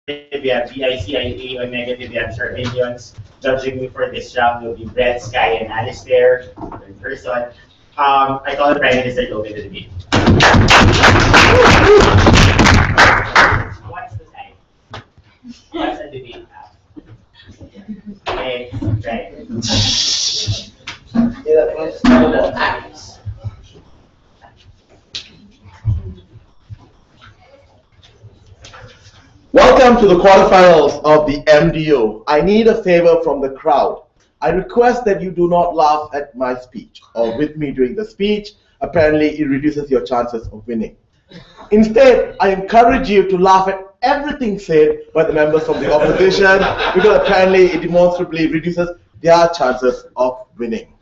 we have BICIA, on negative, we have Sharmanians. Judging me for this round will be Brett, Sky, and Alistair in person. I call the Prime Minister to open the debate. What's the time? What's the debate now? Okay, right. Welcome to the quarterfinals of the MDO. I need a favor from the crowd. I request that you do not laugh at my speech or with me during the speech. Apparently, it reduces your chances of winning. Instead, I encourage you to laugh at everything said by the members of the opposition because apparently it demonstrably reduces their chances of winning.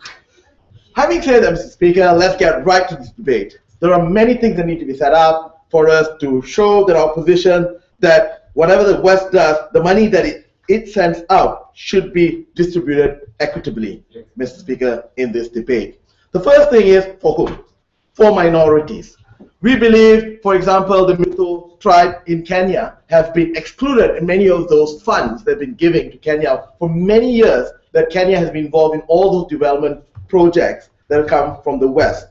Having said that, Mr. Speaker, let's get right to this debate. There are many things that need to be set up for us to show that our position that whatever the West does, the money that it sends out should be distributed equitably, Mr. Speaker, in this debate. The first thing is for whom? For minorities. We believe, for example, the MIDP tribe in Kenya have been excluded in many of those funds that have been given to Kenya for many years, that Kenya has been involved in all those development projects that come from the West.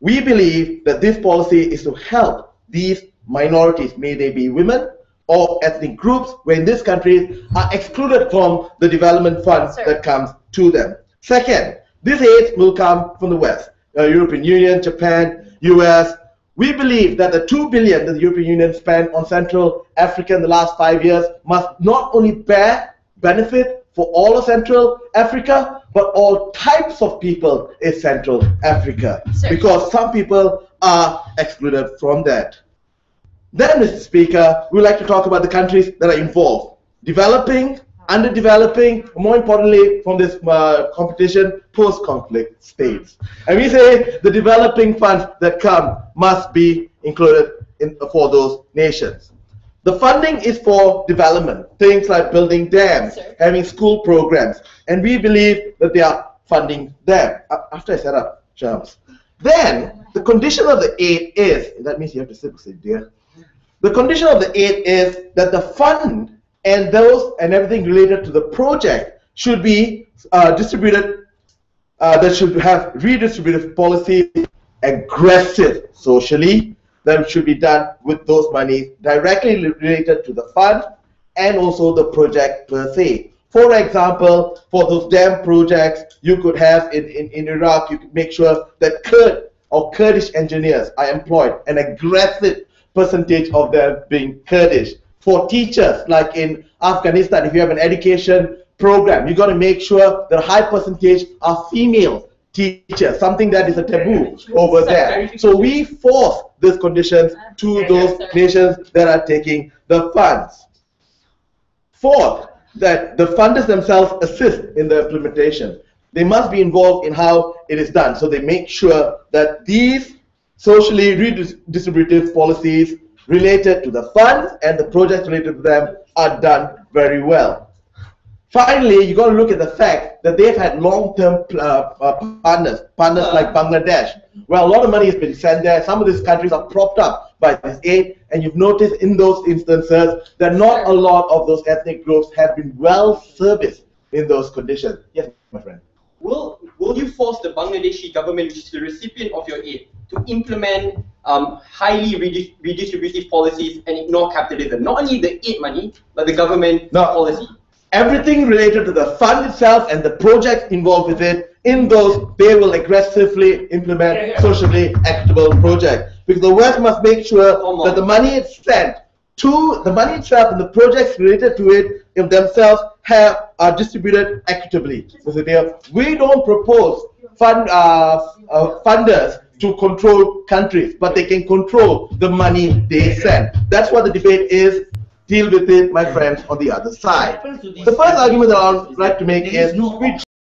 We believe that this policy is to help these minorities, may they be women or ethnic groups, where in this country are excluded from the development funds that comes to them. Second, this aid will come from the West, European Union, Japan, US. We believe that the 2 billion that the European Union spent on Central Africa in the last 5 years must not only bear benefit for all of Central Africa, but all types of people in Central Africa, because some people are excluded from that. Then, Mr. Speaker, we would like to talk about the countries that are involved. Developing, underdeveloping, more importantly, from this competition, post-conflict states. And we say the developing funds that come must be included for those nations. The funding is for development, things like building dams, having school programs, and we believe that they are funding them. After I set up terms. Then, the condition of the aid is, that means you have to sit dear. The condition of the aid is that the fund and those and everything related to the project should be distributed, that should have redistributive policy, aggressive socially, that should be done with those monies directly related to the fund and also the project per se. For example, for those dam projects, you could have in Iraq, you could make sure that Kurd or Kurdish engineers are employed, an aggressive percentage of them being Kurdish. For teachers, like in Afghanistan, if you have an education program, you got to make sure that a high percentage are female teachers, something that is a taboo over there. So we force these conditions to those nations that are taking the funds. Fourth, that the funders themselves assist in the implementation. They must be involved in how it is done, so they make sure that these socially redistributive policies related to the funds and the projects related to them are done very well. Finally, you got to look at the fact that they've had long-term partners like Bangladesh, where a lot of money has been sent there. Some of these countries are propped up by this aid, and you've noticed in those instances that not a lot of those ethnic groups have been well serviced in those conditions. Yes, my friend. Will you force the Bangladeshi government, which is the recipient of your aid, to implement highly redistributive policies and ignore capitalism? Not only the aid money, but the government policy. Everything related to the fund itself and the projects involved with it, in those, they will aggressively implement socially equitable projects. Because the West must make sure that the money it's sent to the money itself and the projects related to it in themselves are distributed equitably. Mr. Dear, we don't propose funders to control countries, but they can control the money they send. That's what the debate is. Deal with it, my friends, on the other side. The first argument that I would like to make is